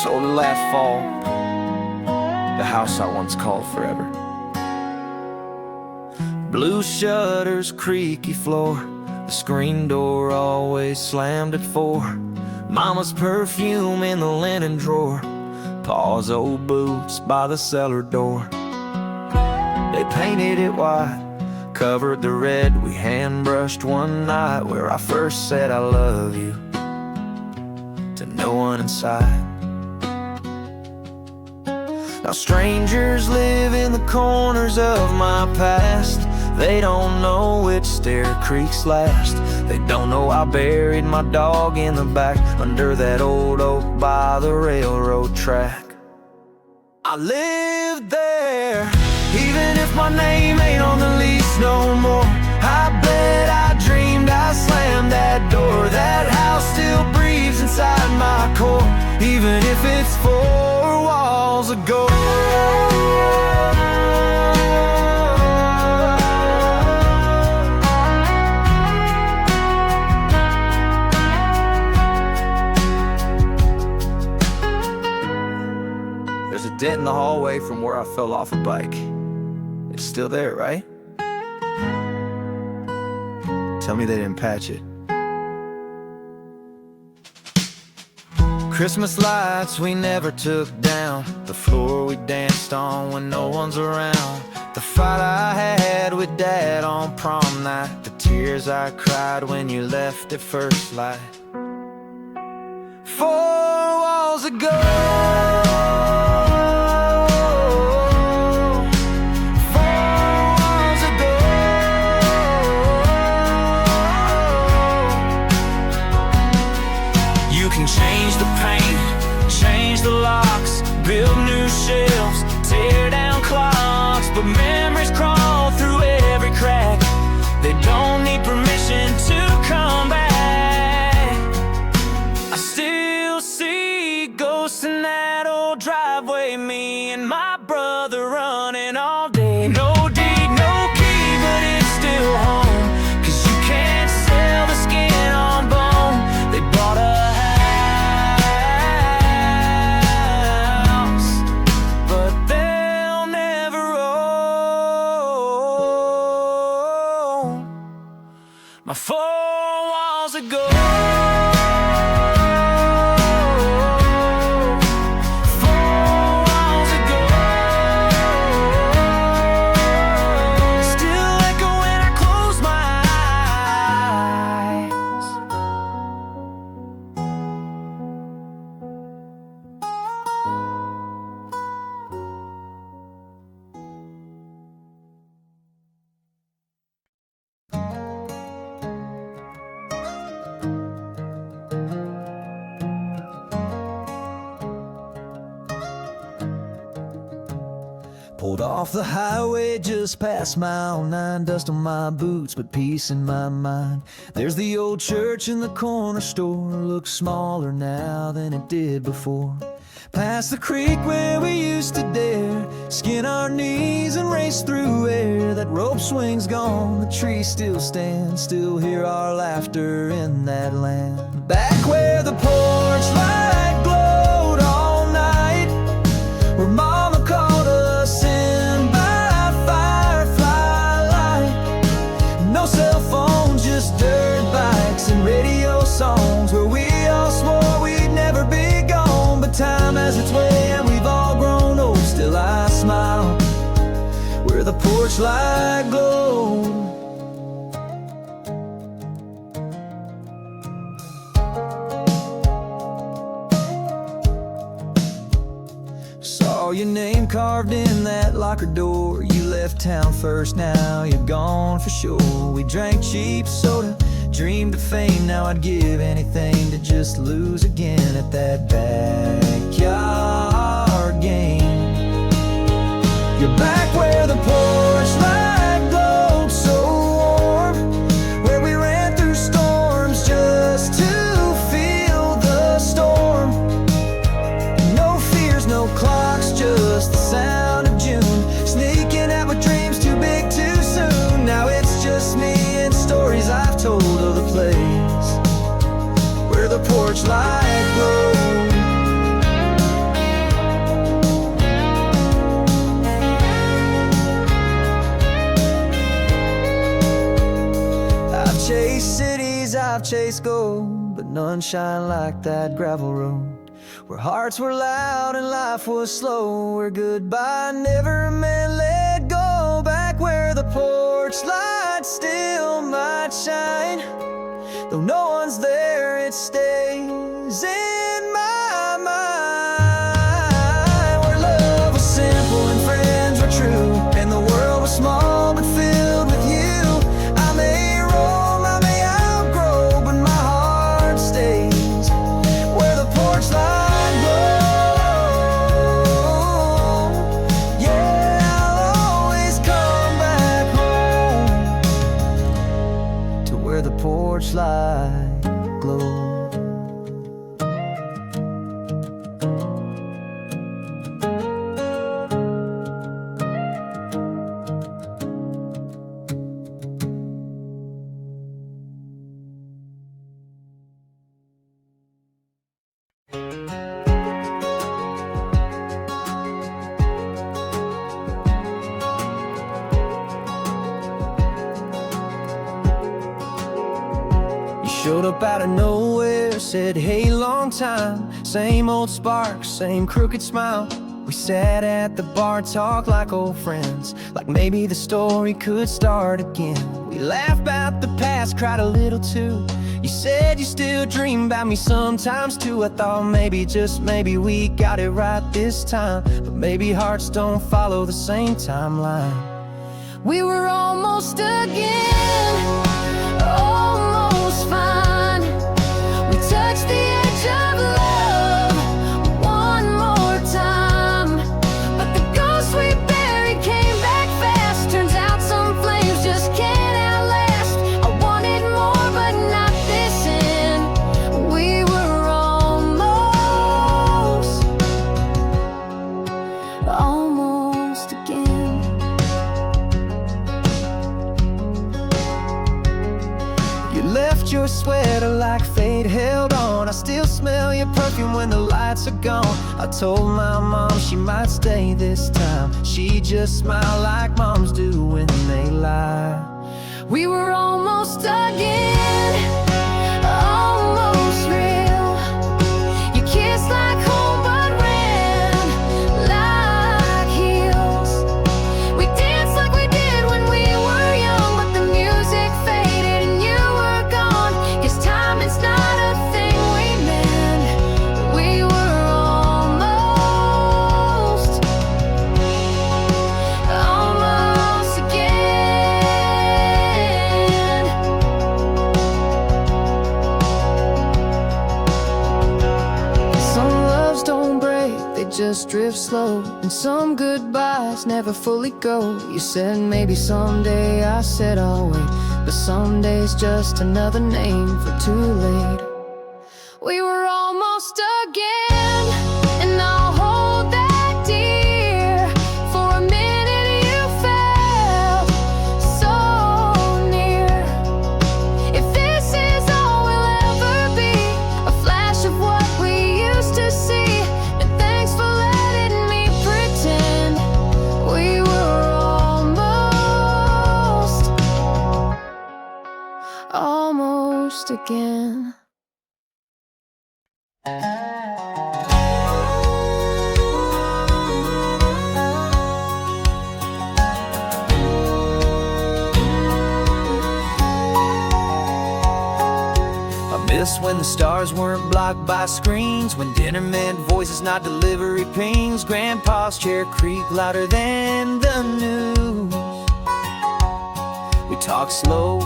So to last fall, the house I once called forever. Blue shutters, creaky floor, the screen door always slammed at 4. Mama's perfume in the linen drawer, Pa's old boots by the cellar door. They painted it white, covered the red. We hand brushed one night where I first said I love you to no one inside. Now strangers live in the corners of my past. They don't know which stair creaks last. They don't know I buried my dog in the back under that old oak by the railroad track. I lived there, even if my name ain't on the lease no more. I bet I dreamed I slammed that door. That house still breathes inside my core, even if it's 4 walls of gold. There's a dent in the hallway from where I fell off a bike. It's still there, right? Tell me they didn't patch it. Christmas lights we never took down, the floor we danced on when no one's around, the fight I had with Dad on prom night, the tears I cried when you left at first light. 4 walls of gold. Change the paint, change the locks, build new shelves, tear down clocks, but memories crawl through every crack. They don't need permission to come back. I still see ghosts in that old driveway, me and my brother running all day. No deed, no key, but it's still home, 'cause you can't sell the skin on bone. They bought a my 4 walls of gold. 4 walls of gold. Still echo when I close my eyes. Pulled off the highway just past mile 9, dust on my boots but peace in my mind. There's the old church in the corner store, looks smaller now than it did before. Past the creek where we used to dare skin our knees and race through air. That rope swing's gone, the tree still stands, still hear our laughter in that land. Back where the porch light glowed all night, where Mama called us in by firefly light. No cell phones, just dirt bikes and radio songs, where we all swore we'd never be gone. But time has its way and we've all grown old. Still I smile where the porch light glowed. Saw your name carved in that locker door. You left town first, now you're gone for sure. We drank cheap soda, dreamed of fame. Now I'd give anything to just lose again at that backyard game. You're back where the porch light glowed so warm, where we ran through storms just to feel the storm. No fears, no clocks, just the sound of June, sneaking out with dreams too big too soon. Now it's just me and stories I've told of the place where the porch light glowed. cities I've chased gold, but none shine like that gravel road, where hearts were loud and life was slow, where goodbye never meant let go. Back where the porch light still might shine, though no one's there, it stays in my mind. Where love was simple and friends were true, and the world was small but filled with you. I may roam, I may outgrow, but my heart stays where the porch light glows. Yeah, I'll always come back home to where the porch light glows. Showed up out of nowhere, said hey, long time. Same old spark, same crooked smile. We sat at the bar, talked like old friends, like maybe the story could start again. We laughed about the past, cried a little too. You said you still dream about me sometimes too. I thought maybe, just maybe, we got it right this time, but maybe hearts don't follow the same timeline. We were almost again, almost fine. We touched the edge of love one more time, but the ghost we buried came back fast. Turns out some flames just can't outlast. I wanted more, but not this end. We were almost again. Left your sweater like fate held on. I still smell your perfume when the lights are gone. I told my mom she might stay this time. She just smiled like moms do when they lie. We were almost again, almost real. You kissed like home but ran like heels. We danced like we did when we were young, but the music faded and you were gone. 'Cause time is not a thing we meant. We were almost again. Some loves don't break, they just drift slow, and some goodbyes never fully go. You said maybe someday, I said I'll wait, but someday's just another name for too late. We were almost again, and I'll hold that dear. For a minute you felt so near. If this is all we'll ever be, a flash of what we used to see, and thanks for letting me pretend we were almost again. I miss when the stars weren't blocked by screens, when dinner meant voices, not delivery pings. Grandpa's chair creaked louder than the news. We talked slow,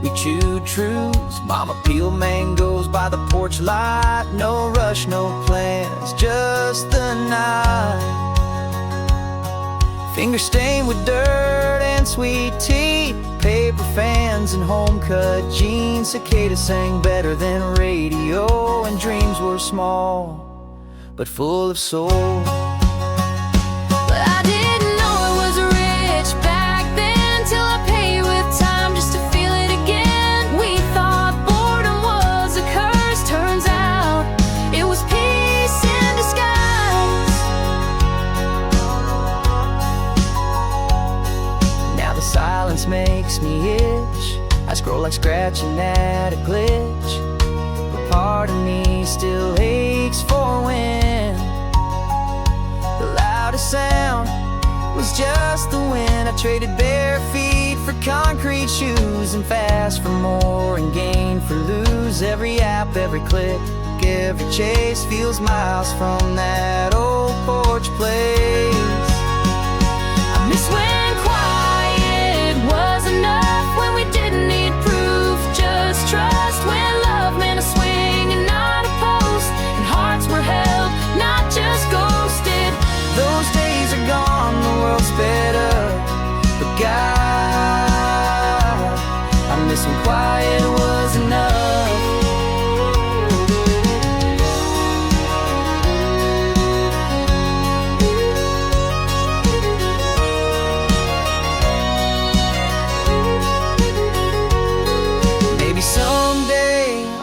we chewed truths. Mama peeled mangoes by the porch light. No rush, no plans, just the night. Fingers stained with dirt and sweet tea, paper fans and home-cut jeans. Cicadas sang better than radio, and dreams were small but full of soul. But I didn't know it was rich back then, till I paid with time just to feel it again. We thought boredom was a curse, turns out it was peace in disguise. Now the silence makes me itch, I scroll like scratching at a glitch, but part of me still aches for when the loudest sound was just the wind. I traded bare feet for concrete shoes, and fast for more and gain for lose. Every app, every click, every chase feels miles from that old porch place. I miss when quiet was enough, when we didn't need proof, just trust. When love meant a swing and not a post, and hearts were held, not just ghosted. Those days are gone, the world's sped up, but God, I miss when quiet was enough.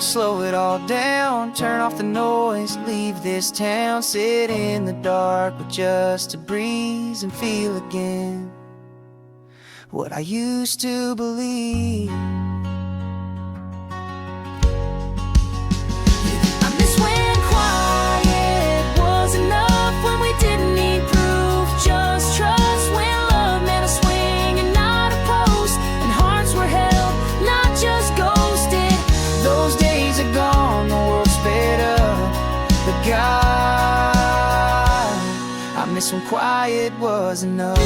Slow it all down, turn off the noise, leave this town, sit in the dark with just a breeze and feel again what I used to believe. I miss when quiet was enough, when we didn't need proof, just trust. When love meant a swing and not a post, and hearts were held, not just ghosted. Those days are gone, the world sped up, but God, I miss when quiet was enough.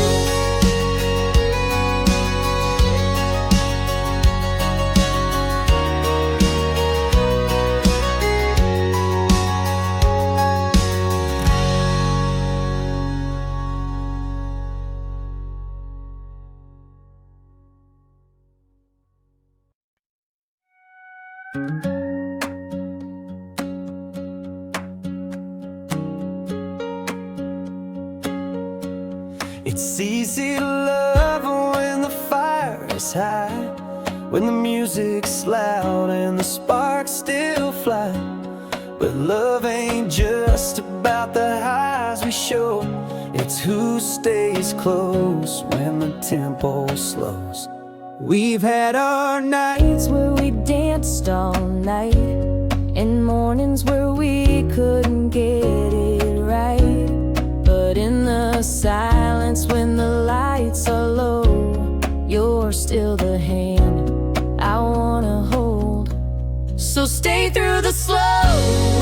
It's easy to love when the fire is high, when the music's loud and the sparks still fly. But love ain't just about the highs we show, it's who stays close when the tempo slows. We've had our nights where we danced all night, and mornings where we couldn't get it right. But in the silence, when the lights are low, you're still the hand I wanna hold. So stay through the slow,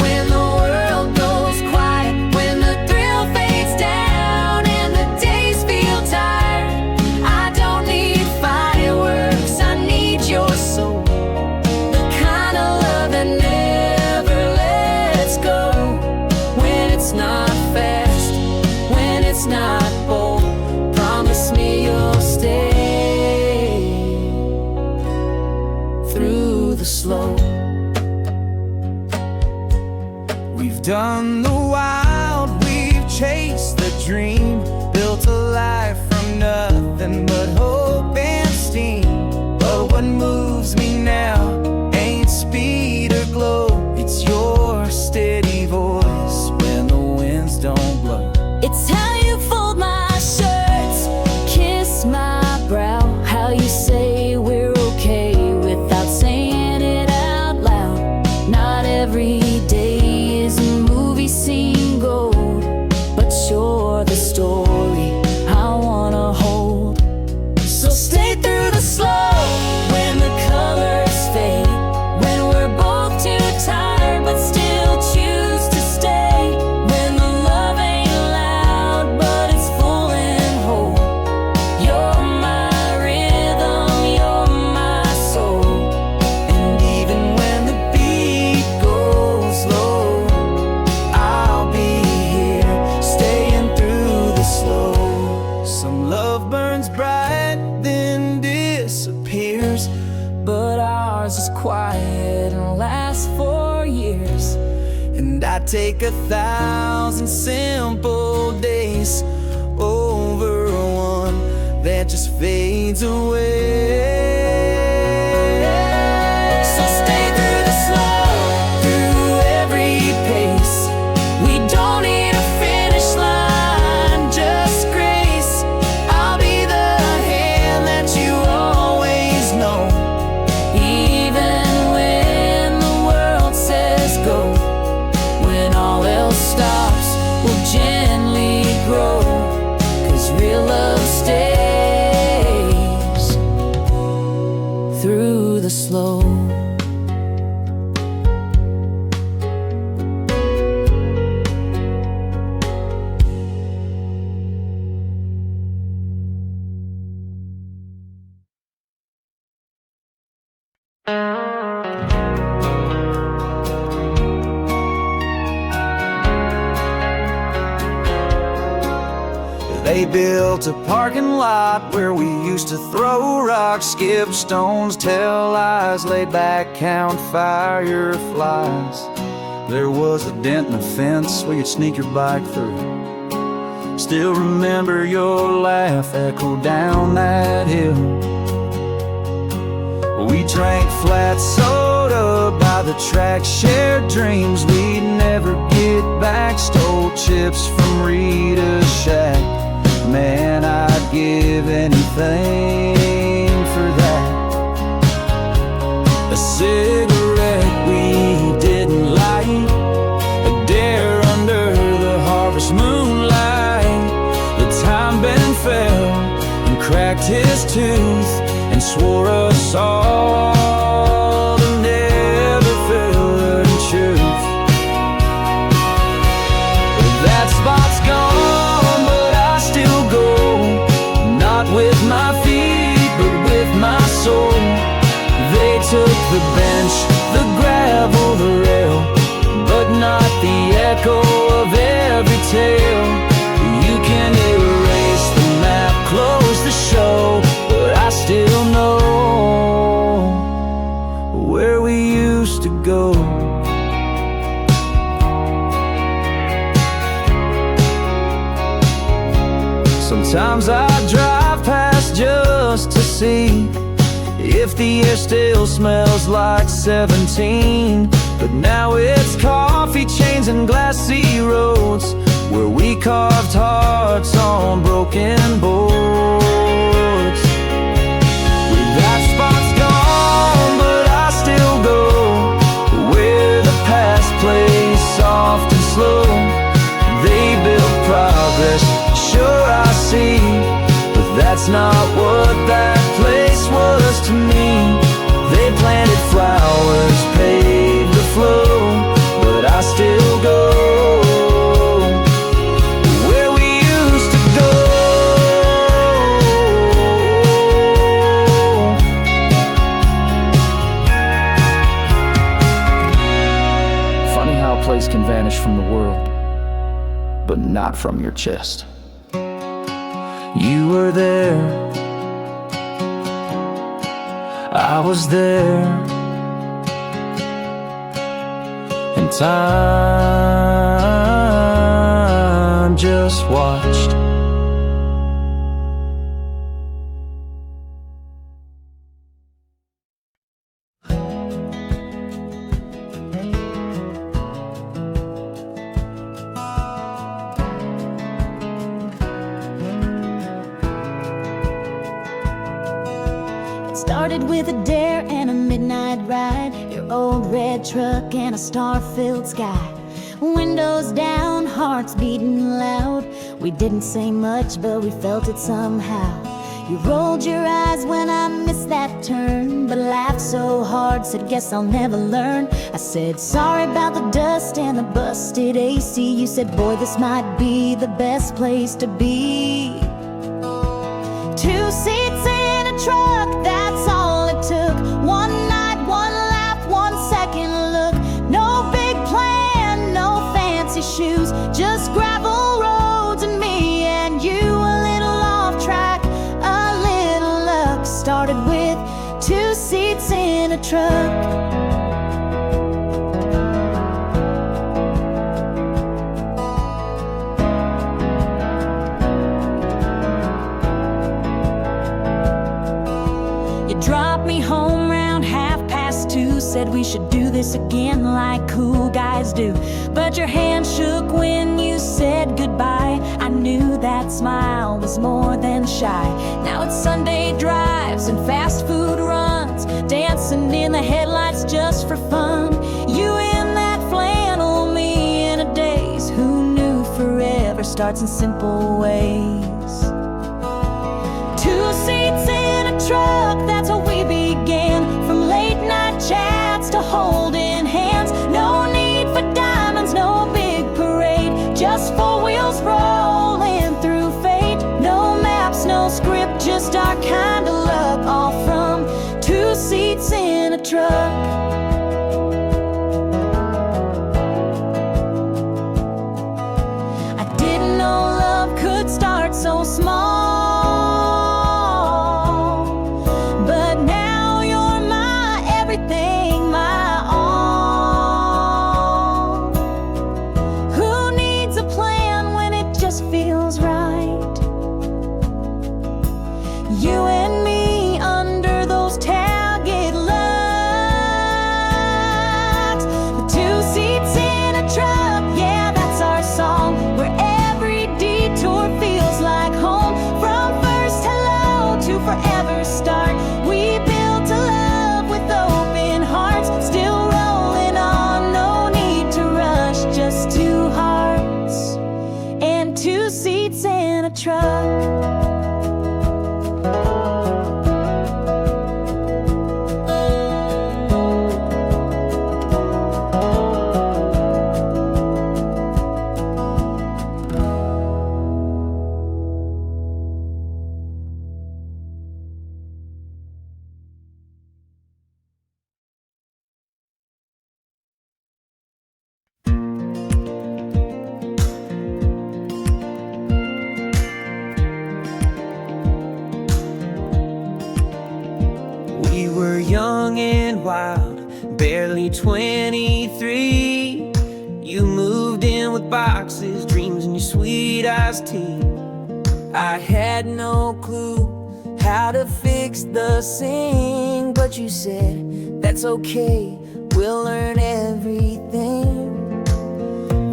when the world goes quiet, when the thrill fades down and the days feel tired. I don't need fireworks, I need your soul, the kind of love that never lets go. When it's not fast, when it's not bold, promise me you'll stay through the slow. We've done the wild, we've chased the dream, built a life from nothing but hope and steam. But what moves me now ain't speed or glow, it's your steady voice when the winds don't blow. It's how you fold my shirts, kiss my brow, how you say we're okay without saying it out loud. Not every day is a movie scene gold, but you're the story I wanna hold. So stay through the slow, when the colors fade, when we're both too tired but still choose to stay. When the love ain't loud but it's full and whole, you're my rhythm, you're my soul. And even when the beat goes low, I'll be here, staying through the slow. Some love burns bright, then disappears, but ours is quiet and lasts for years. And I take 1,000 simple days over one that just fades away. So stay through the slow, through every pace. We don't need a finish line, just grace. I'll be the hand that you always know, slow. They built a parking lot where we used to throw rocks, skip stones, tell lies, lay back, count fireflies. There was a dent in the fence where you'd sneak your bike through. Still remember your laugh echo down that hill. We drank flat soda by the track, shared dreams we'd never get back, stole chips from Rita's shack. Man, I'd give anything for that. A cigarette we didn't light, a dare under the harvest moonlight. The time bend fell and cracked his tooth and swore us all to never feel the truth. That spot's gone, but I still go, not with my feet, but with my soul. They took the bench, the gravel, the rail, but not the echo of every tale. You can erase the map, close the show, but I still know where we used to go. Sometimes I drive past just to see if the air still smells like 17. But now it's coffee chains and glassy roads where we carved hearts on broken boards. That spot's gone, but I still go where the past plays soft and slow. They built progress, sure I see, but that's not what that place was to me. They planted flowers, paved the flow, but I still go where we used to go. Funny how a place can vanish from the world, but not from your chest. You were there, I was there, and time just watched. Started with a dare and a midnight ride, your old red truck and a star-filled sky. Windows down, hearts beating loud. We didn't say much, but we felt it somehow. You rolled your eyes when I missed that turn, but laughed so hard, said guess I'll never learn. I said sorry about the dust and the busted AC. You said boy, this might be the best place to be. 2 seats in a truck, that's all it took. One night, one laugh, 1 second look. No big plan, no fancy shoes, just gravel roads and me and you. A little off track, a little luck. Started with 2 seats in a truck. Dropped me home round 2:30, said we should do this again like cool guys do. But your hand shook when you said goodbye. I knew that smile was more than shy. Now it's Sunday drives and fast food runs, dancing in the headlights just for fun. You in that flannel, me in a daze. Who knew forever starts in simple ways? 2 seats in a truck, that's how we began. From late truck. I didn't know love could start so small, but now you're my everything, my all. Who needs a plan when it just feels right? You and me under those tailgate lights, the two seats in a truck, yeah, that's our song, where every detour feels like home. From first hello to forever start, we built a love with open hearts, still rolling on, no need to rush, just two hearts and two seats in a truck. We were young and wild, barely 23. You moved in with boxes, dreams, and your sweet iced tea. I had no clue how to fix the sink, but you said, that's okay, we'll learn everything.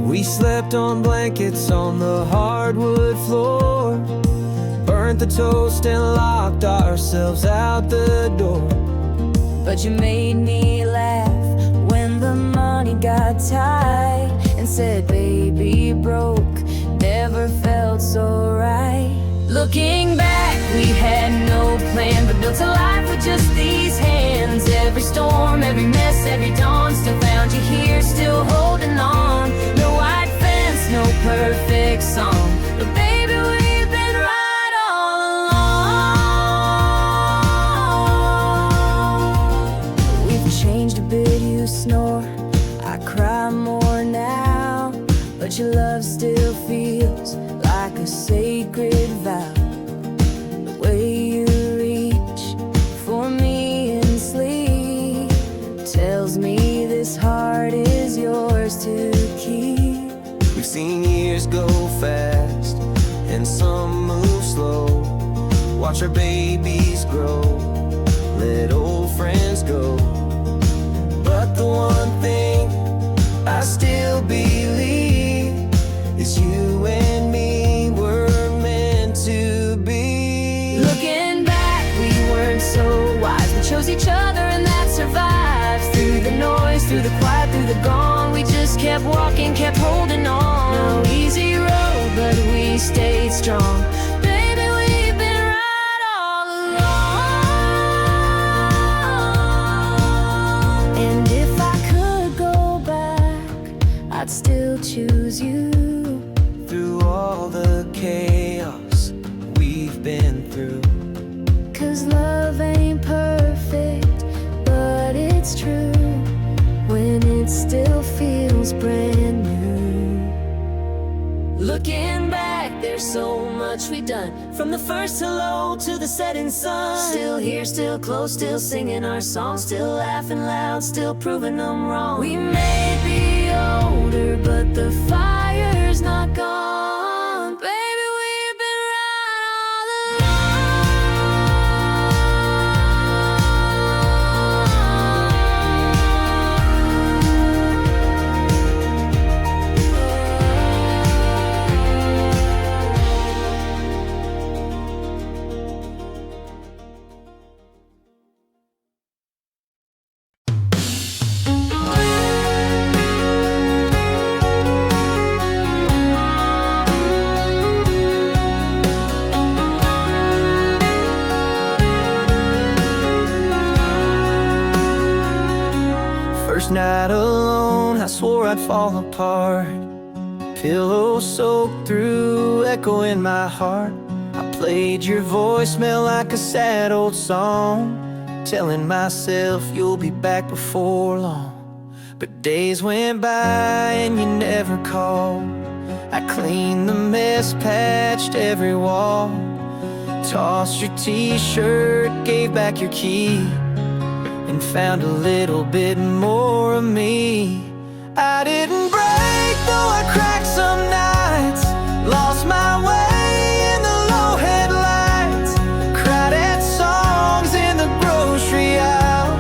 We slept on blankets on the hardwood floor, burnt the toast and locked ourselves out the door. But you made me laugh when the money got tight, and said, baby, broke never felt so right. Looking back, we had no plan, but built a life with just these hands. Every storm, every mess, every dawn, still found you here, still holding on. No white fence, no perfect song, but baby, we've been right all along. We've changed a bit, you snore, I cry more now, but your love still feels like a sacred vow. The way you reach for me in sleep tells me this heart is yours to keep. We've seen years go fast and some move slow. Watch our babies grow, let old friends go. But the one thing I still believe is you and me were meant to be. Looking back, we weren't so wise, we chose each other and that survives. Through the noise, through the quiet, through the gone, we just kept walking, kept holding on. No easy road, but we stayed strong. Baby, we've been right all along. And if I could go back, I'd still choose you. Through all the chaos we've been through, 'cause love ain't perfect, but it's true when it still feels brand new. Looking back, there's so much we've done, from the first hello to the setting sun. Still here, still close, still singing our songs, still laughing loud, still proving them wrong. We may be older, but the fire's not gone. Baby, we've been right all First night alone, I swore I'd fall apart. Pillow soaked through, echo in my heart. I played your voicemail like a sad old song. telling myself you'll be back before long. But days went by and you never called. I cleaned the mess, patched every wall, tossed your t-shirt, gave back your key, and found a little bit more of me. I didn't break, though I cracked some nights, lost my way in the low headlights, cried at songs in the grocery aisle,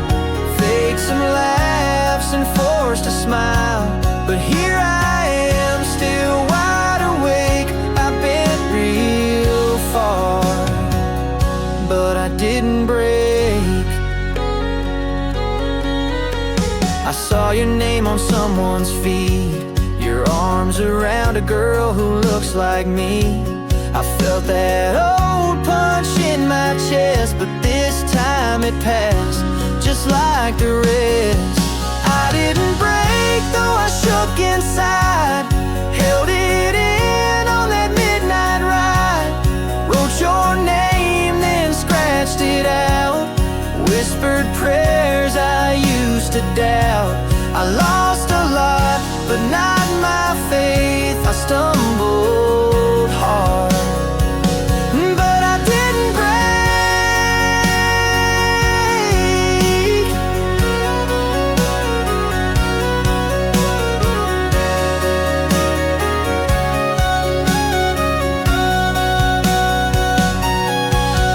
faked some laughs and forced a smile. But here I am, still wide awake. I've been real far, but I didn't break. I saw your name on someone's feed, your arms around a girl who looks like me. I felt that old punch in my chest, but this time it passed, just like the rest. I didn't break, though I shook inside, held it in on that midnight ride, wrote your name, then scratched it out, whispered prayers I used to doubt. I lost a lot, but not my faith. I stumbled hard, but I didn't break.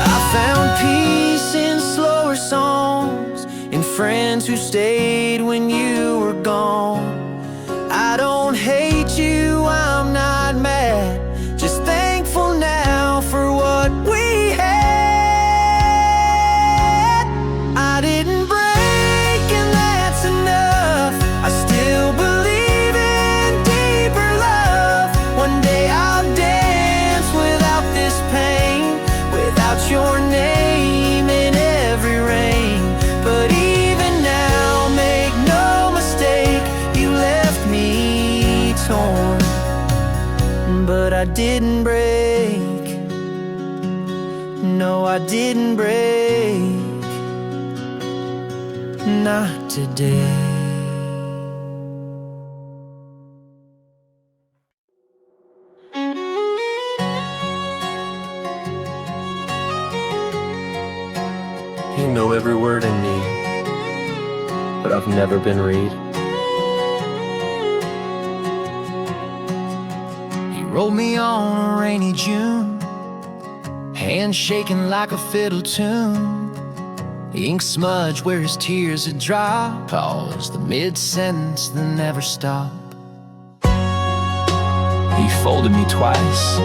I found peace in slower songs, in friends who stayed when you were gone. I don't hate you, I'm not mad, just thankful now for what we had. I didn't break and that's enough. I still believe in deeper love. One day I'll dance without this pain, without your name in every rain. But even now, make no mistake, you left me torn, but I didn't break. No, I didn't break, not today. You know every word in me, but I've never been read. You rolled me on a rainy June, hands shaking like a fiddle tune, ink smudge where his tears had dropped, pause the mid-sentence, then never stop. He folded me twice,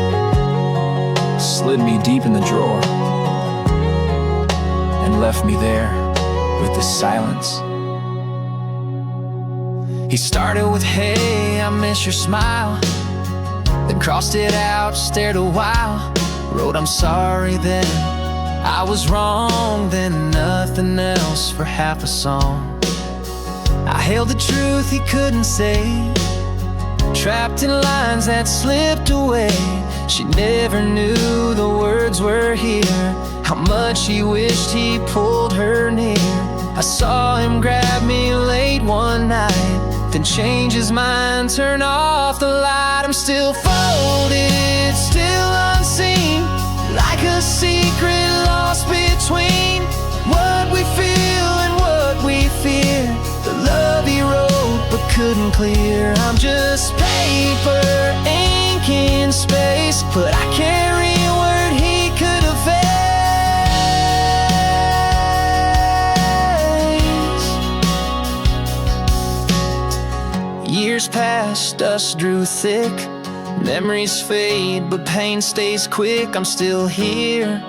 slid me deep in the drawer, and left me there with the silence. He started with, hey, I miss your smile, then crossed it out, stared a while, wrote I'm sorry then, I was wrong, then nothing else for half a song. I held the truth he couldn't say, trapped in lines that slipped away. She never knew the words were here, how much he wished he pulled her near. I saw him grab me late one night, then change his mind, turn off the light. I'm still folded, still unseen, like a secret lost between what we feel and what we fear. The love he wrote but couldn't clear. I'm just paper, ink in space, but I carry a word he could erase. Years passed, dust drew thick, memories fade, but pain stays quick. I'm still here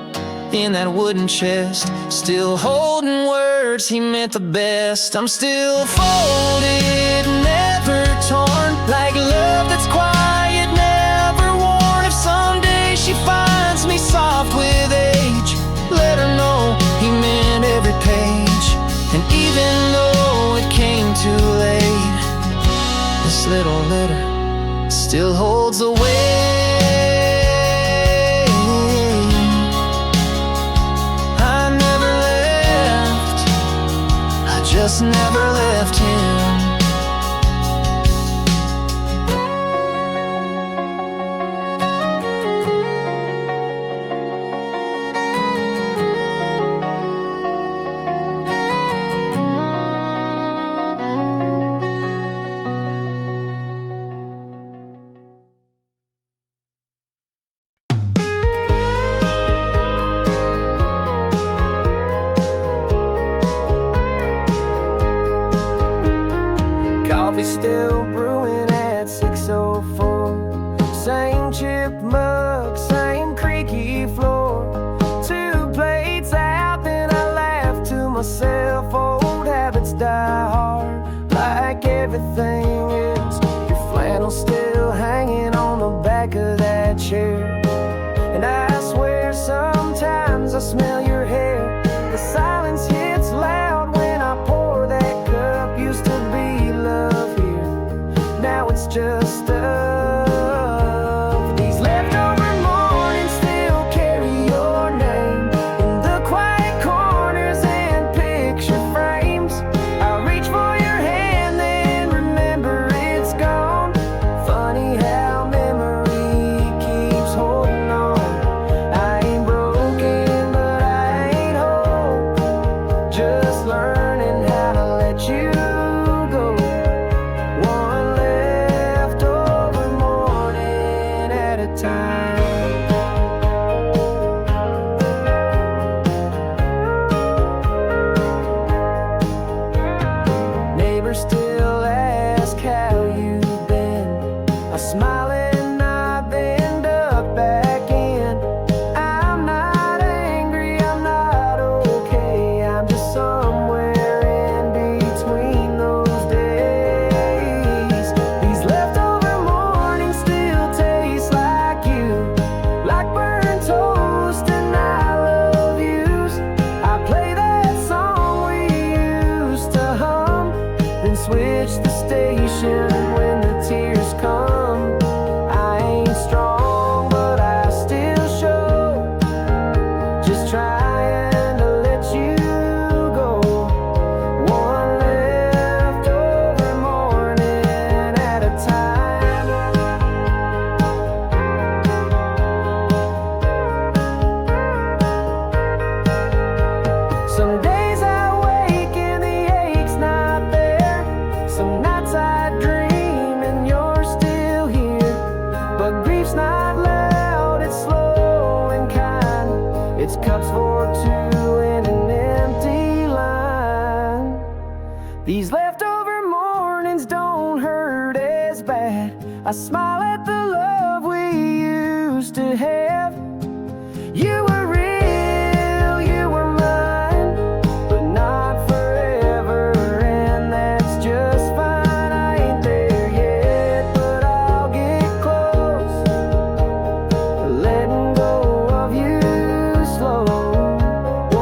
in that wooden chest, still holding words he meant the best. I'm still folded, never torn, like love that's quiet, never worn. If someday she finds me soft with age, let her know he meant every page. And even though it came too late, this little letter still holds the weight. I never left just never left him. Coffee still brewing at 6:04. Same chip mug, same creaky floor. 2 plates out, then I laugh to myself. Old habits die hard, like everything else. Your flannel's still hanging on the back of that chair. And I swear sometimes I smell your hair. The silence hits loud when I pour that cup. Used to be love here, now it's just stuff. These leftover mornings still carry your name in the quiet corners and picture frames. I reach for your hand, then remember it's gone. Funny how memory keeps holding on. I ain't broken, but I ain't whole. Just learning how to let you go. One leftover morning at a time. Neighbors still ask how you've been. I smile and nod, then duck back in. I'm not angry, I'm not okay. I'm just somewhere in between those days. These leftover mornings still taste like you, like burnt toast and I love yous. I play that song we used to hum, then switch the station when the tears come. I ain't strong, but I still show. Just trying to let you go. One leftover morning at a time. Some days I wake and the ache's not there. Some nights I dream and you're still here. But grief's not loud, it's slow and kind. It's cups for 2 and an empty line. These leftover mornings don't hurt as bad. I smile at the love we used to have. You were real, you were mine, but not forever, and that's just fine. I ain't there yet, but I'll get close. Letting go of you slow.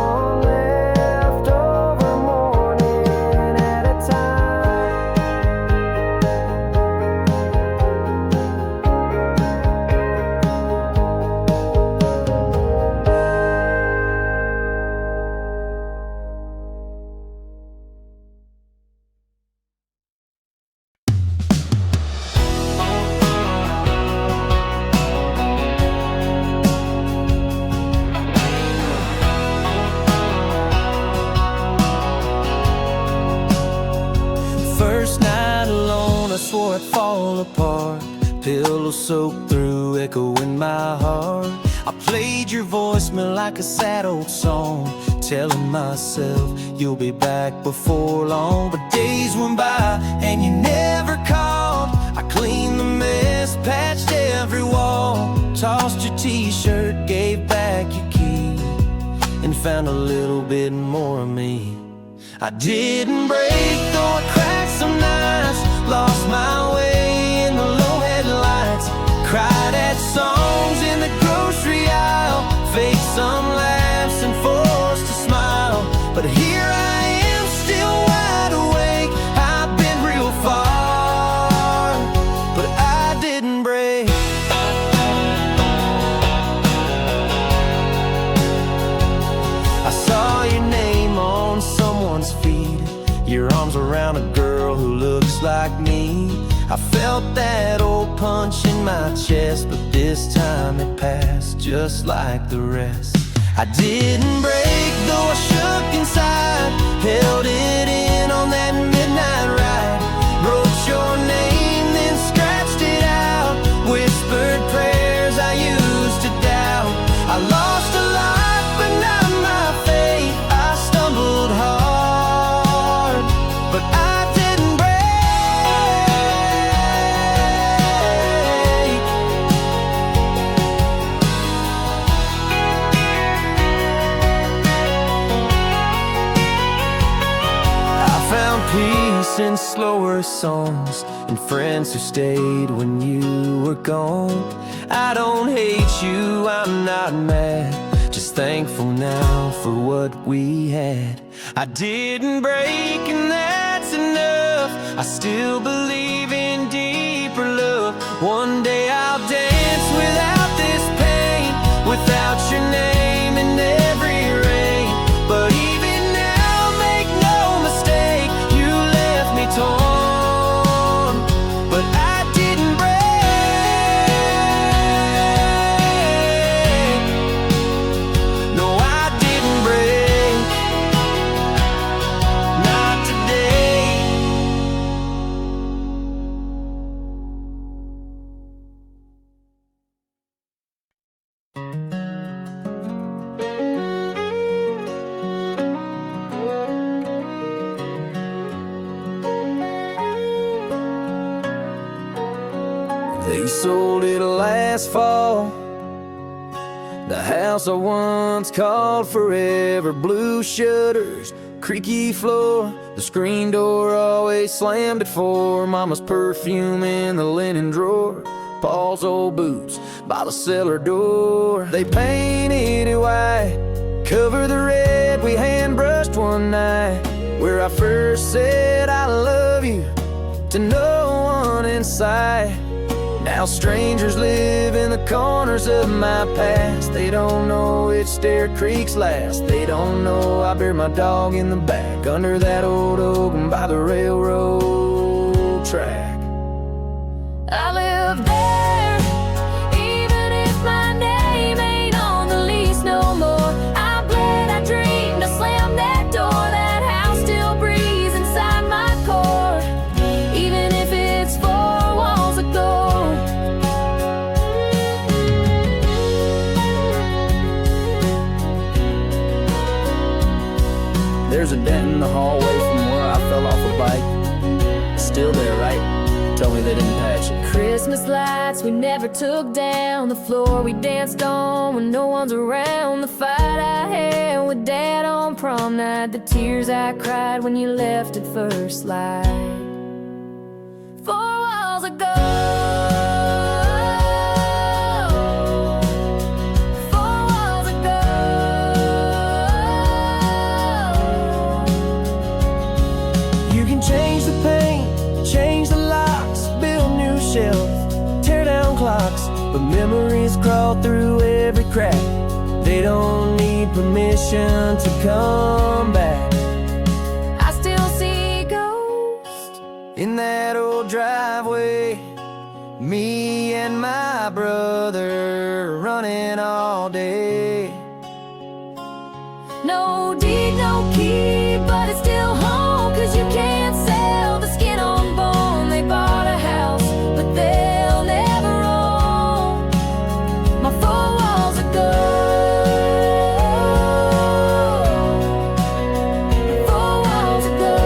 One leftover morning at a time. First night alone, I swore I'd fall apart. Pillow soaked through, echo in my heart. I played your voicemail like a sad old song, telling myself you'll be back before long. But days went by and you never called. I cleaned the mess, patched every wall, tossed your t-shirt, gave back your key, and found a little bit more of me. I didn't break, though I cracked some nights. Lost my way in the low headlights. Cried at songs in the grocery aisle. Faked some laughs and forced a smile. But here I am, still wide awake. I've been real far, but I didn't break. I saw your name on someone's feed. your arms around a girl who looks like me. I felt that old punch in my chest, but this time it passed just like the rest. I didn't break, though I shook inside. Held it in on that midnight ride. Wrote your name, then scratched it out. Whispered prayers I used to doubt. I lost a lot, but not my faith. I stumbled hard, but I didn't break. I found peace in slower songs and friends who stayed when you were gone. I don't hate you, I'm not mad, just thankful now for what we had. I didn't break and that's enough. I still believe in deeper love. One day I'll dance without this pain, without your name in every rain. But even now, make no mistake, you left me torn, but I didn't break. No, I didn't break, not today. They sold it last fall, the house I once called forever. Blue shutters, creaky floor, the screen door always slammed at 4. Mama's perfume in the linen drawer, Paul's old boots by the cellar door. They painted it white, cover the red we hand brushed one night, where I first said I love you to no one in sight. Now strangers live in the corners of my past. They don't know which stair creaks last. They don't know I buried my dog in the back under that old oak and by the railroad track. I live there, even if my name ain't on the lease no more. I bled, I dreamed, I slammed that door. That house still breathes inside my core, even if it's 4 walls ago. There's a dent in the hallway from where I fell off a bike. It's still there, right? Tell me they didn't patch it. Christmas lights we never took down, the floor we danced on when no one's around, the fight I had with Dad on prom night, the tears I cried when you left at first light. 4 walls ago. 4 walls ago. You can change the paint, change the locks, build new shelves, tear down clocks, but memories crawl through every crack. They don't need permission to come back. I still see ghosts In that old driveway, me and my brother running all day. No deed, no key, but it's still home. 'Cause you can't sell the skin on bone. They bought a house, but they'll never own my 4 walls ago. 4 walls ago.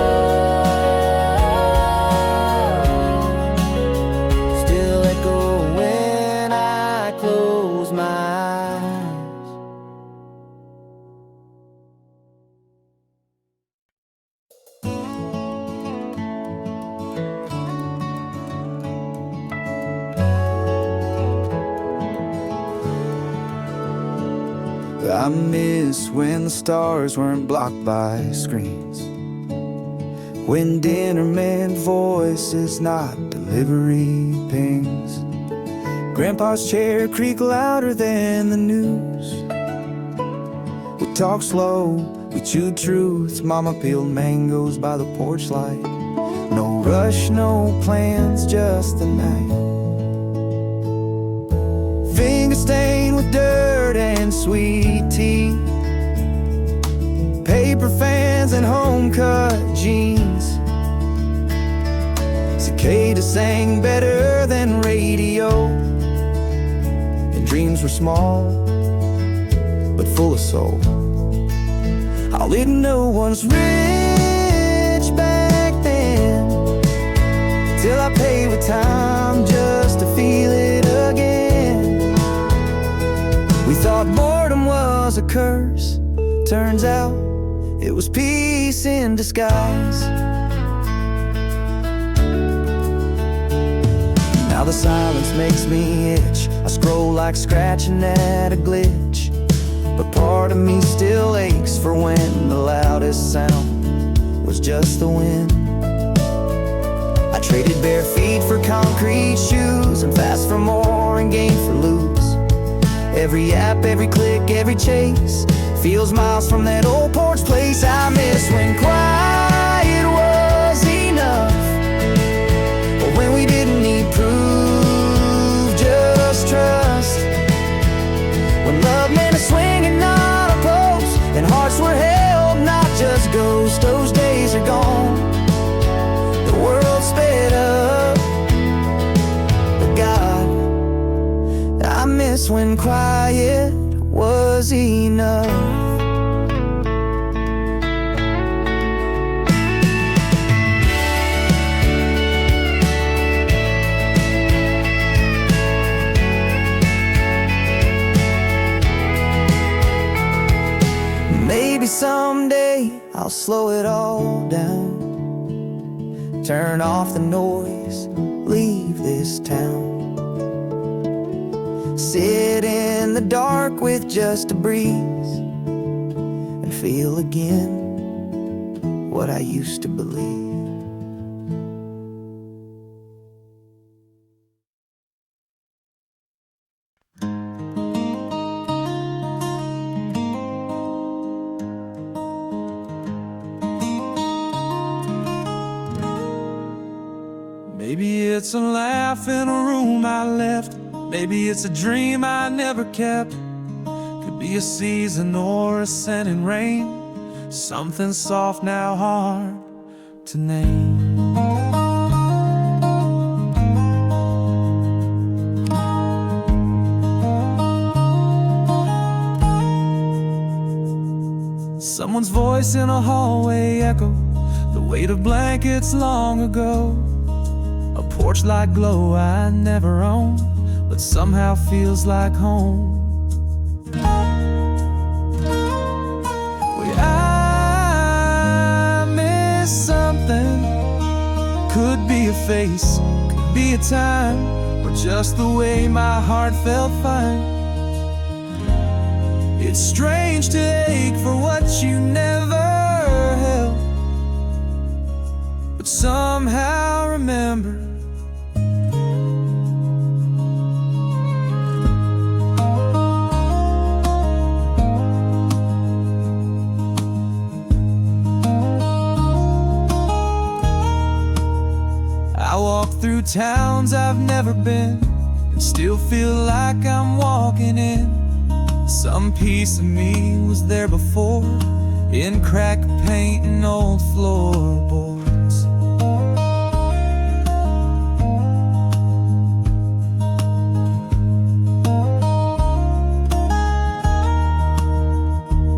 Still echo when I close my eyes. I miss when the stars weren't blocked by screens, when dinner meant voices, not delivery pings. Grandpa's chair creaked louder than the news. We talked slow, We chewed truths, mama peeled mangoes by the porch light. No rush, no plans, just the night. Finger stained with dirt and sweet tea, paper fans and home-cut jeans. Cicadas sang better than radio, and dreams were small but full of soul. I'll admit no one's rich back then, till I pay with time just to feel it again. We thought boredom was a curse, turns out it was peace in disguise. Now the silence makes me itch. I scroll like scratching at a glitch, but part of me still aches for when the loudest sound was just the wind. I traded bare feet for concrete shoes, and fast for more and gain for lose. Every app, every click, every chase feels miles from that old porch place. I miss when quiet was enough, or when we didn't need proof, just trust. When love meant a swing and not a post, and hearts were held, not just ghosts. Those days are gone, the world sped up, but God, I miss when quiet was enough. Maybe someday I'll slow it all down, turn off the noise, leave this town, sit in the dark with just a breeze, and feel again what I used to believe. Maybe it's a laugh in a room I left, maybe it's a dream I never kept. Could be a season or a scent in rain, something soft now hard to name. Someone's voice in a hallway echo the weight of blankets long ago. A porch light glow I never owned, but somehow feels like home. I miss something. Could be a face, could be a time, or just the way my heart felt fine. It's strange to ache for what you never held, but somehow remember. I walk through towns I've never been, and still feel like I'm walking in. Some piece of me was there before, in cracked paint and old floorboards.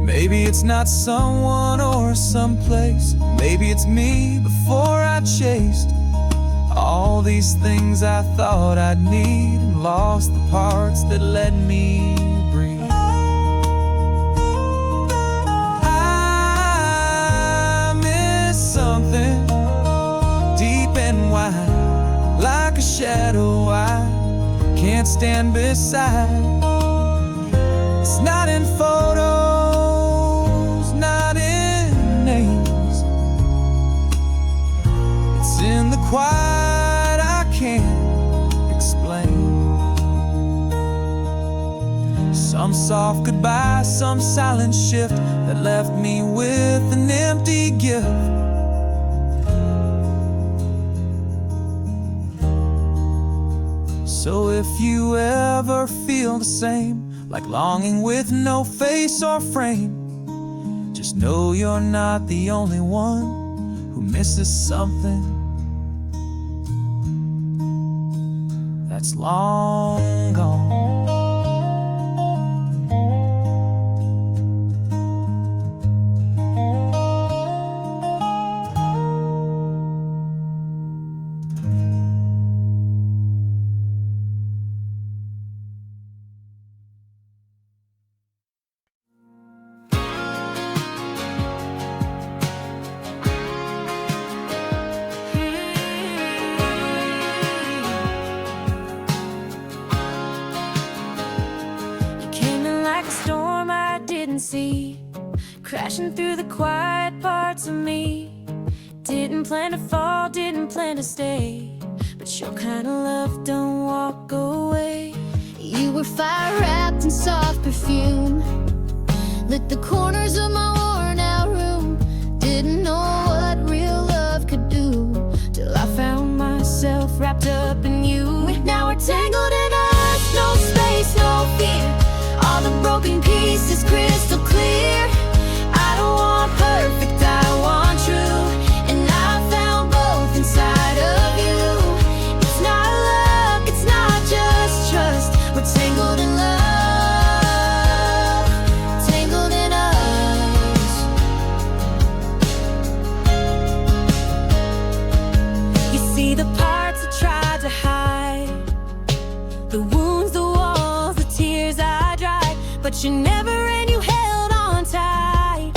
Maybe it's not someone or someplace, maybe it's me before I chased all these things I thought I'd need, and lost the parts that let me breathe. I miss something deep and wide, like a shadow I can't stand beside. It's not in photos, not in names, it's in the quiet soft goodbye, some silent shift that left me with an empty gift. So if you ever feel the same, like longing with no face or frame, just know you're not the only one who misses something that's long gone. See, crashing through the quiet parts of me. Didn't plan to fall, didn't plan to stay, but your kind of love don't walk away. You were fire wrapped in soft perfume, lit the corners of my worn out room. Didn't know what real love could do, till I found myself wrapped up in you. Now we're tangled in us, no space, no fear. All the broken pieces crystal clear. I don't want perfect, I want true, and I found both inside of you. It's not luck, it's not just trust. We're tangled in love, tangled in us. You see the parts I tried to hide, the wounds, the walls, the tears I dried, but you never ran, you held on tight.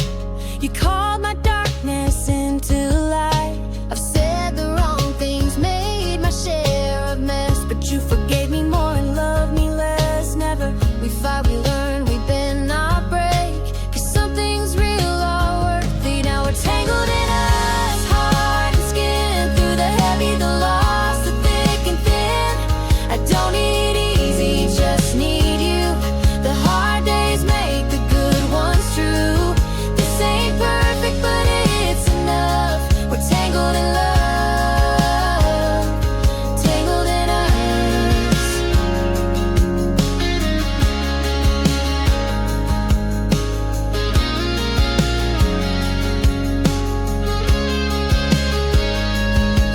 You called my darkness into light. I've said the wrong things, made my share of mess, but you forgave me more and loved me less. Never, we fight, we learn, we bend, not break, 'cause some things real are worthy. Now we're tangled in us, heart and skin, through the heavy, the lost, the thick and thin. I don't need easy, just need you. The hard days make the good ones true. This ain't perfect, but it's enough. We're tangled in love, tangled in us.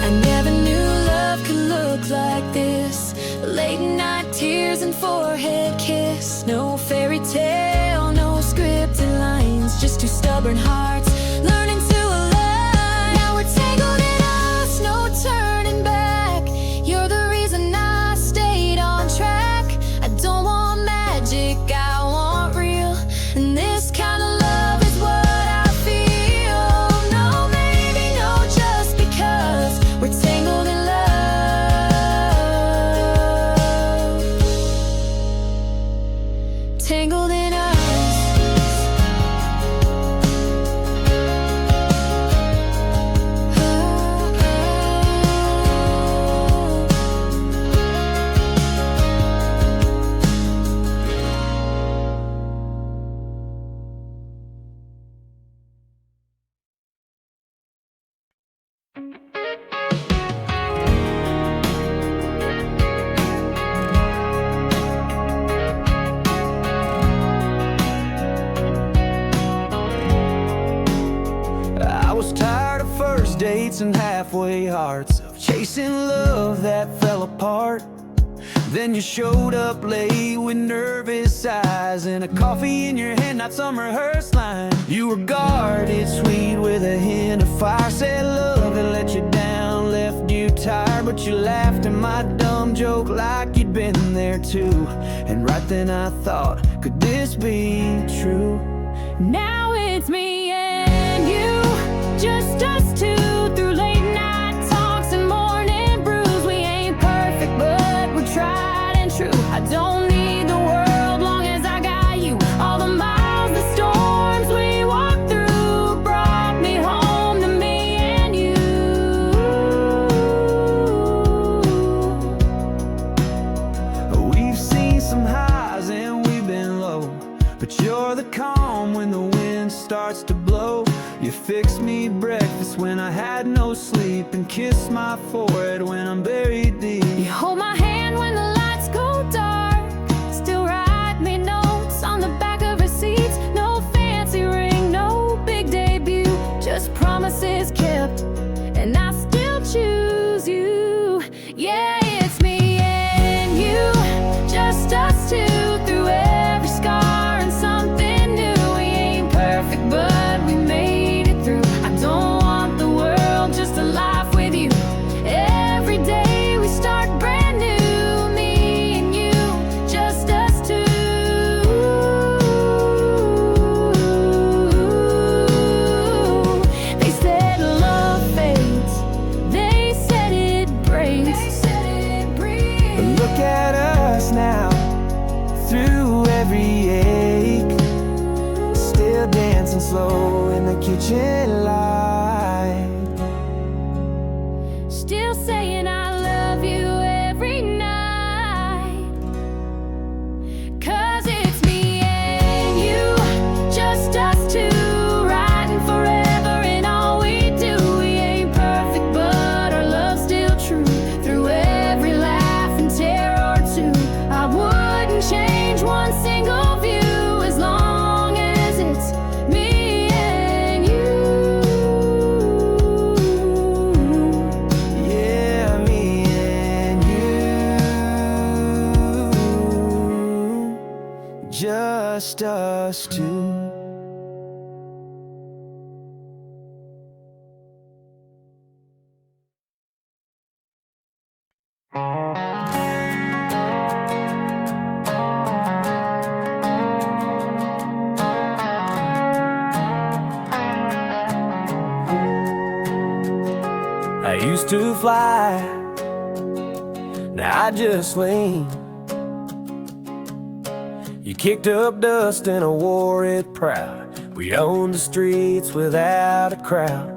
I never knew love could look like this. Late night tears and forehead kiss. No fairy tale, no scripted lines, just two stubborn hearts learning to align. Now we're tangled in us, no turning back. You're the reason I stayed on track. I don't want magic, I want real, and this kind of love is what I feel. No, maybe no, just because we're tangled in love, tangled in us. I was tired of first dates and halfway hearts, of chasing love that fell apart. Then you showed up late with nervous eyes and a coffee in your hand, not some rehearsed line. You were guarded, sweet with a hint of fire. Said love had let you down, left you tired, but you laughed at my dumb joke like you'd been there too. And right then I thought, could this be true? Now it's me and you, just us two, through late night talks and morning brews. We ain't perfect, but we're tried and true. I don't need the world long as I got you. All the miles, the storms we walked through brought me home to me and you. We've seen some highs and we've been low, me breakfast when I had no sleep, and kiss my forehead when I'm buried deep. You hold my hand when the lights go dark, still write me notes on the back of receipts. No fancy ring, no big debut, just promises kept, and I still choose you. Yeah, it's me and you, just us two, through every scar and something new. We ain't perfect, but we made it through. I don't want the world, just a life with you. Every day we start brand new, me and you, just us two. They said love fades, they said it breaks, But look at us now, through every ache, still dancing slow in the kitchen light. Still saying I love you every night. 'Cause it's me and you, just us two, riding forever in all we do. We ain't perfect, but our love's still true. Through every laugh and tear or two, I wouldn't change one single view, as long as it's me and you. Yeah, me and you, just us two. I used to fly, now I just lean. You kicked up dust and I wore it proud. We owned the streets without a crowd.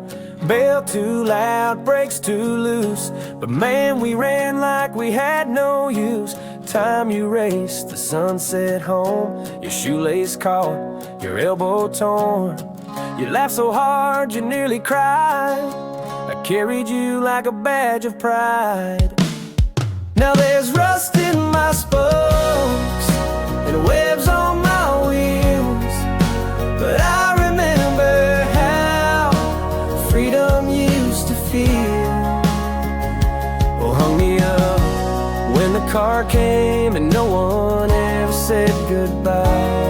Bell too loud, brakes too loose, but man, we ran like we had no use. Time you raced, the sunset home, your shoelace caught, your elbow torn. You laughed so hard you nearly cried. I carried you like a badge of pride. Now there's rust in my spokes and webs on my wheels, but I remember how freedom used to feel. Oh, hung me up when the car came and no one ever said goodbye.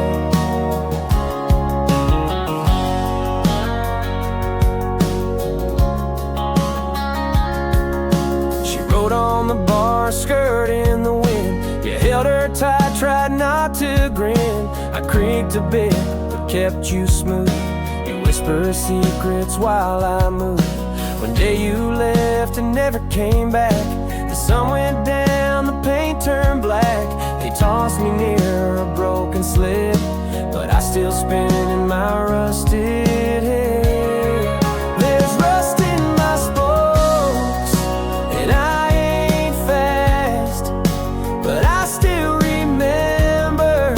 On the bar, skirt in the wind, you held her tight, tried not to grin. I creaked a bit, but kept you smooth. You whisper secrets while I moved. One day you left and never came back. The sun went down, the paint turned black. They tossed me near a broken slip, but I still spin in my rusted head. There's rust in my spokes, and I but I still remember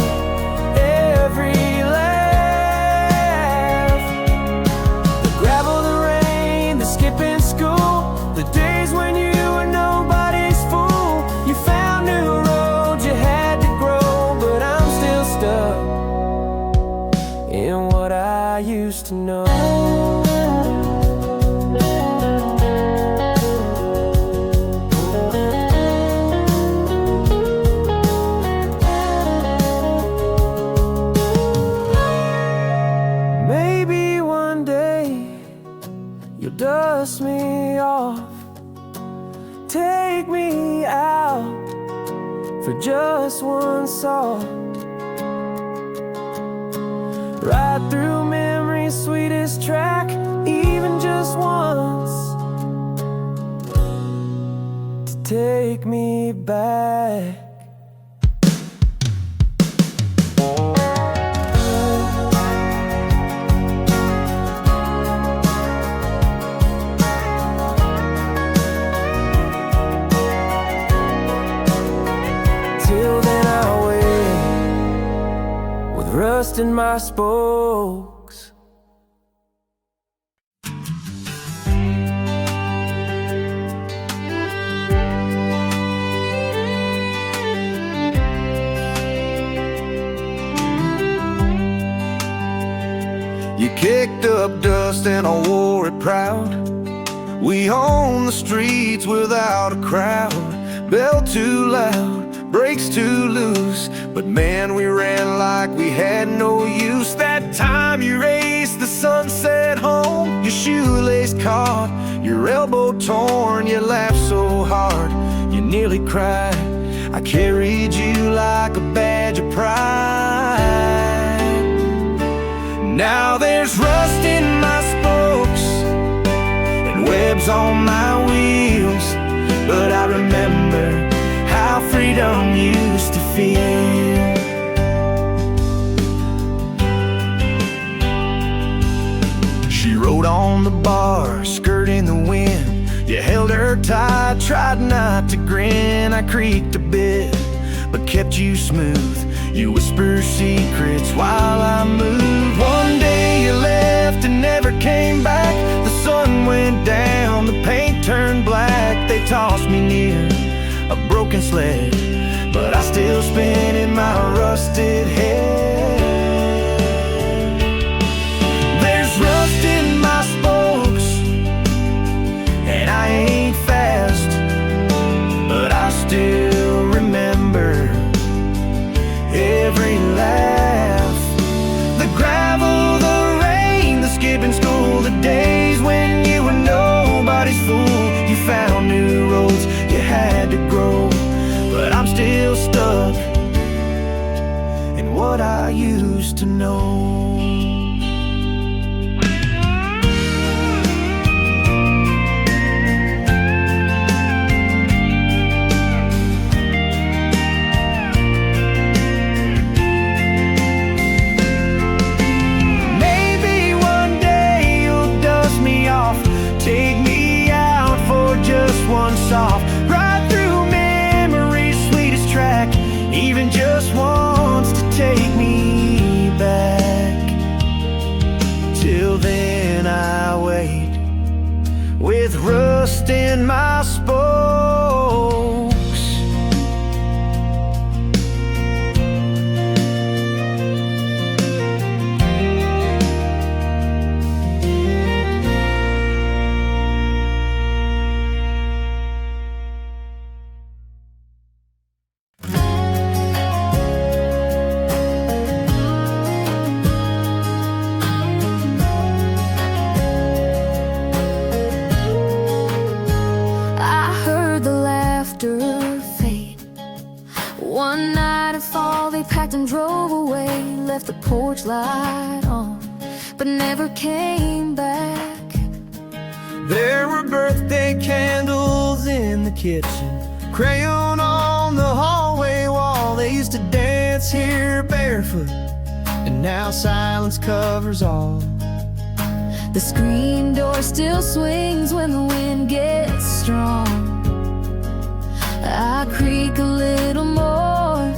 every laugh. The gravel, the rain, the skipping school, the days when you were nobody's fool. You found new roads, you had to grow, but I'm still stuck in what I used to know. Dust me off, take me out for just one song. Ride through memory's sweetest track, even just once, to take me back. Rust in my spokes. kicked up dust and I wore it proud. We owned the streets without a crowd. Bell too loud, brakes too loose, but man, we ran like we had no use. That time you raced the sunset home, your shoelace caught, your elbow torn, you laughed so hard, you nearly cried. I carried you like a badge of pride. Now there's rust in my spokes and webs on my wheels, but I remember how freedom used to feel. She rode on the bar, skirt in the wind. You held her tight, tried not to grin. I creaked a bit, but kept you smooth. You whisper secrets while I moved. One day you left and never came back. The sun went down, the paint turned black. They tossed me near a broken sled, but I still spin in my rusted head. There's rust in my spokes and I ain't fast, but I still remember every laugh. The gravel, the rain, the skipping school, the days when you were nobody's fool. You found new roads, you had to grow, but I'm still stuck in what I used to know. Off right through memory's sweetest track, even just once to take me back. Till then I wait with rust in my spokes. One night of fall, they packed and drove away, left the porch light on, but never came back. There were birthday candles in the kitchen, crayon on the hallway wall. They used to dance here barefoot, and now silence covers all. The screen door still swings when the wind gets strong. I creak a little more,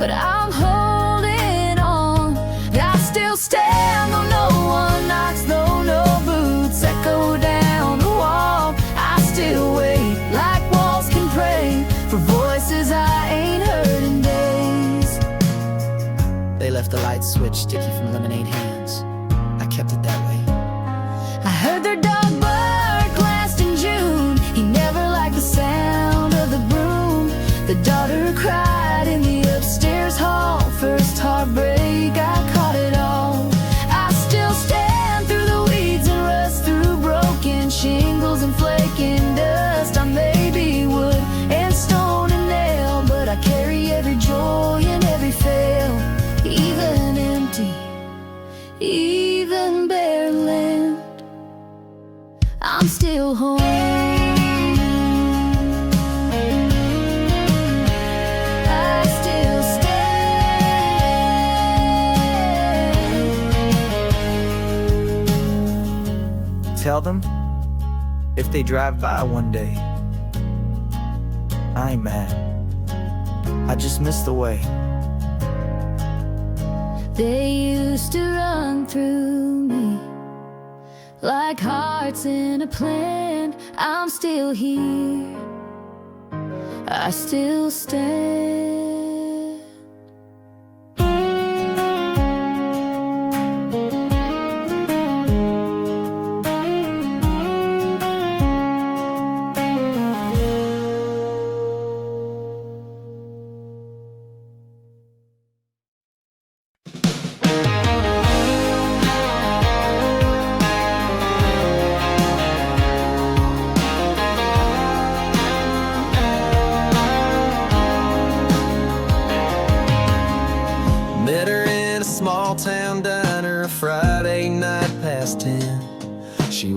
but I'm holding on. I still stand though no one knocks, though no boots echo down the wall. I still wait like walls can pray for voices I ain't heard in days. They left the light switch sticky from lemonade hands. I kept it that way. I heard their dog bark last in June. He never liked the sound of the broom. The daughter cried in the upstairs hall. First heartbreak, I caught it all. I still stand through the weeds and rust, through broken shingles and flaking dust. I may be wood and stone and nail, but I carry every joy and every fail. Even empty, even bare land, I'm still home. I still stand. Tell them if they drive by one day, I ain't mad. I just miss the way. They used to run through me like hearts in a plan. I'm still here, I still stand.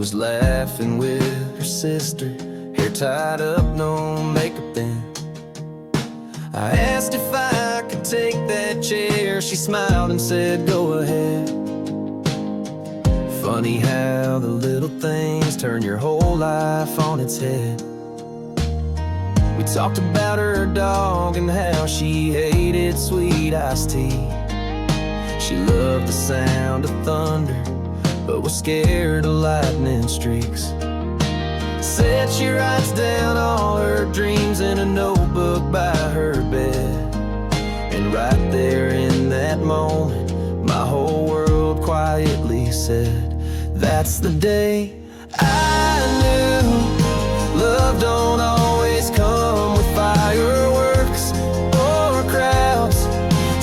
was laughing with her sister, hair tied up, no makeup then. I asked if I could take that chair. She smiled and said, go ahead. Funny how the little things turn your whole life on its head. We talked about her dog and how she hated sweet iced tea. She loved the sound of thunder, but was scared of lightning streaks. Said she writes down all her dreams in a notebook by her bed. And right there in that moment, my whole world quietly said, that's the day I knew love don't always come with fireworks or crowds.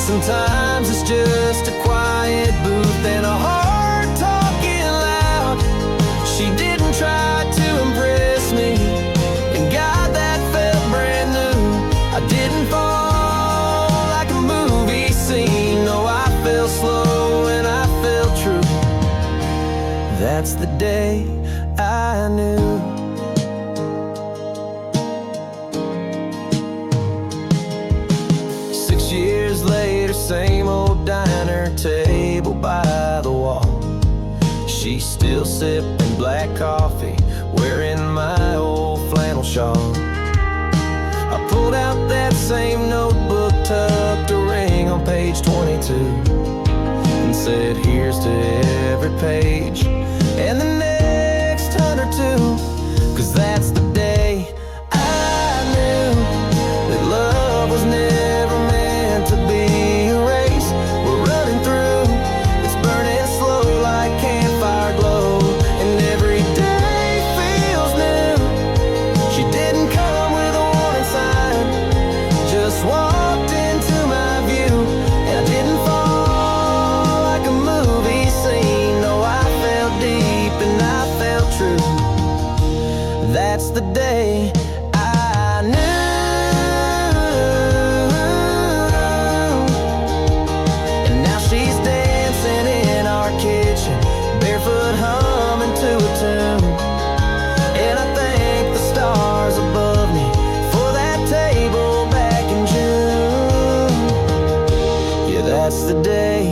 Sometimes it's just a quiet booth and a heart talking loud. She didn't try to impress me, and God, that felt brand new. I didn't fall like a movie scene. No, I felt slow and I felt true. That's the day I knew. Later, same old diner table by the wall. She's still sipping black coffee, wearing my old flannel shawl. I pulled out that same notebook, tucked a ring on page 22, and said, here's to every page and the next 100 too. Cause that's the day I knew that love was never meant to be a race we're running through. It's burning slow like campfire glow, and every day feels new. She didn't come with a warning sign, just walked into my view. And I didn't fall like a movie scene. No, I felt deep and I felt true. That's the day I knew. And now she's dancing in our kitchen, barefoot humming to a tune. And I thank the stars above me for that table back in June. Yeah, that's the day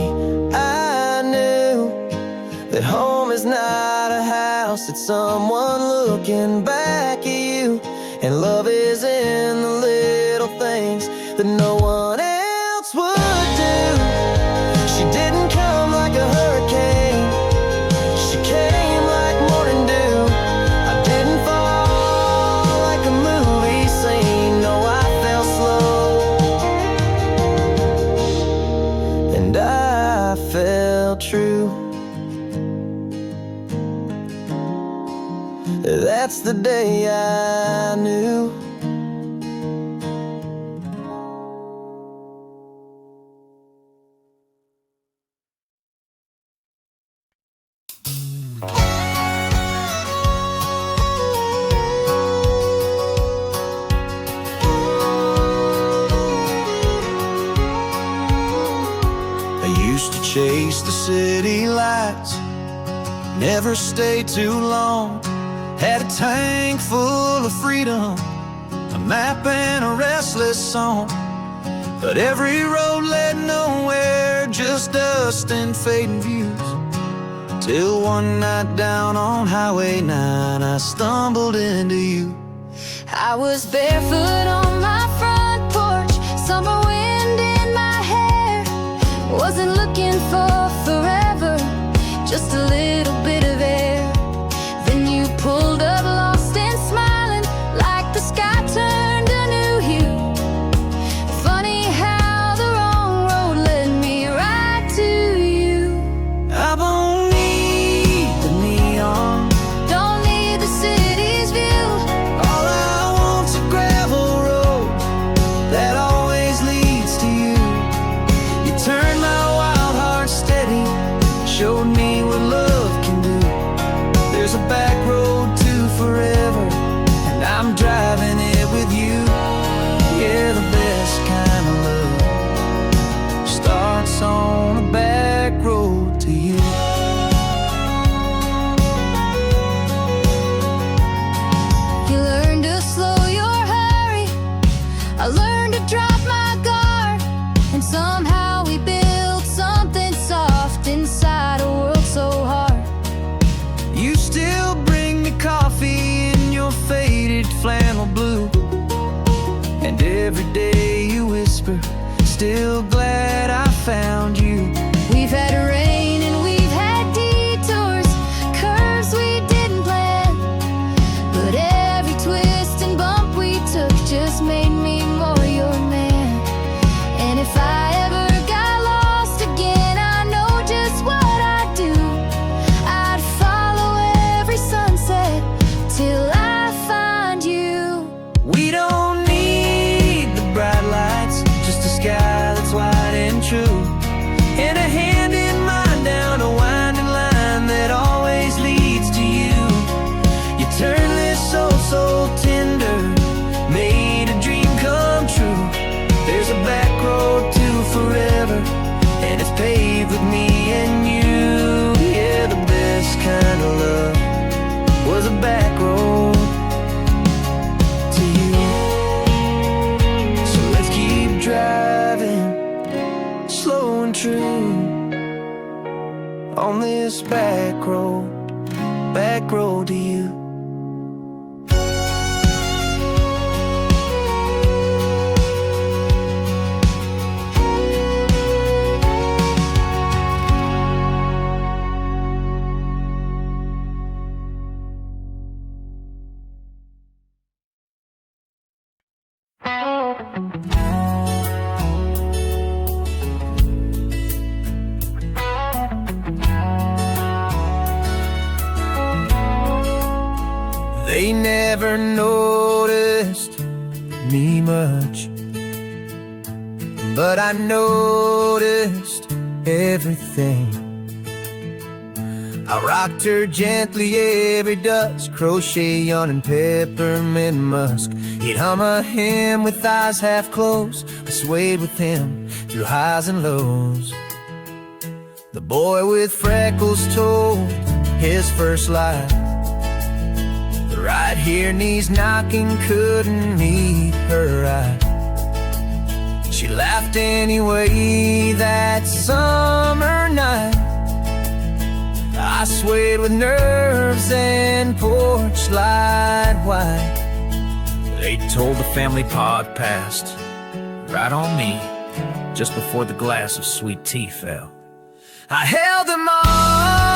I knew that home is not a house, it's someone looking back at you. And love is in the little things that no one else would do. She didn't come like a hurricane, she came like morning dew. I didn't fall like a movie scene. No, I felt slow and I felt true. That's the day I knew. I used to chase the city lights, never stay too long. Had a tank full of freedom, a map and a restless song. But every road led nowhere, just dust and fading views. Till one night down on Highway 9, I stumbled into you. I was barefoot on my front porch, summer wind in my hair. Wasn't looking for forever, just a little bit of air. Then you pulled up, lost and smiling, like the sky turned a new hue. Funny how the wrong road led me right to you. I don't need the neon, Don't need the city's view. all I want's a gravel road that always leads to you. You turned my wild heart steady, showed me what love every day you whisper, still glad I found you. We've had rain and we've had detours, curves we didn't plan, but every twist and bump we took just made me more your man. And if I ever got lost again, I know just what I'd do. I'd follow every sunset till I find you. We don't need the bright lights, just a sky that's wide and true, and a hand in mine down a winding line that always leads to you. You turn this soul so tender, made a dream come true. There's a back road to forever, and it's paved with me and you. Yeah, the best kind of love was a back road to you. So let's keep driving, slow and true, on this back road to you. They never noticed me much, but I noticed everything. I rocked her gently every dusk, crochet yarn and peppermint musk. He'd hum a hymn with eyes half closed. I swayed with him through highs and lows. The boy with freckles told his first lie. Right here, knees knocking, couldn't meet her eye. She laughed anyway that summer night. I swayed with nerves and porch light white. They told the family pod passed right on me just before the glass of sweet tea fell. I held them all,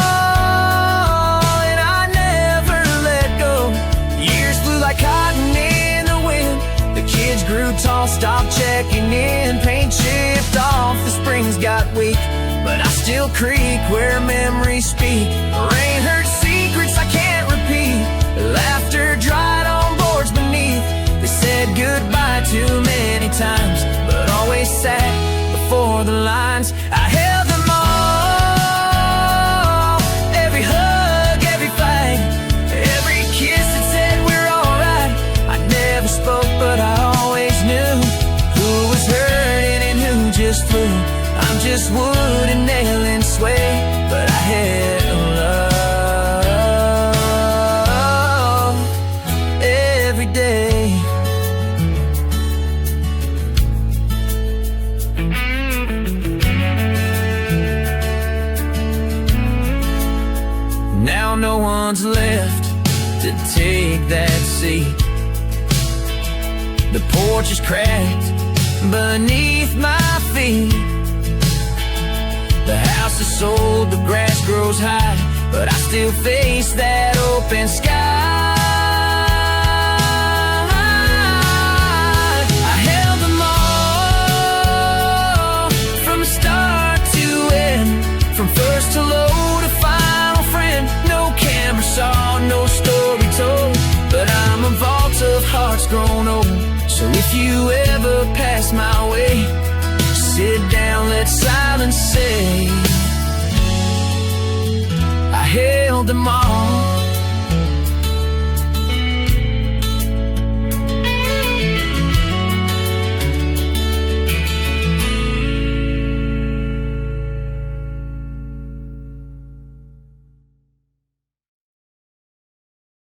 like cotton in the wind. The kids grew tall, stopped checking in. Paint chipped off, the springs got weak, but I still creak where memories speak. Rain hurt secrets I can't repeat. Laughter dried on boards beneath. They said goodbye too many times, but always sat before the lines. I held them all, every hug, every fight, every kiss that said we're never spoke, but I always knew who was hurting and who just flew. I'm just wood and nail and sway, but I had love every day. Now no one's left to take that seat. The porch is cracked beneath my feet. The house is sold, the grass grows high, but I still face that open sky. I held them all, from start to end, from first to low to final friend. No camera saw, no story told, but I'm a vault of hearts grown old. So if you ever pass my way, sit down, let silence say, I held them all.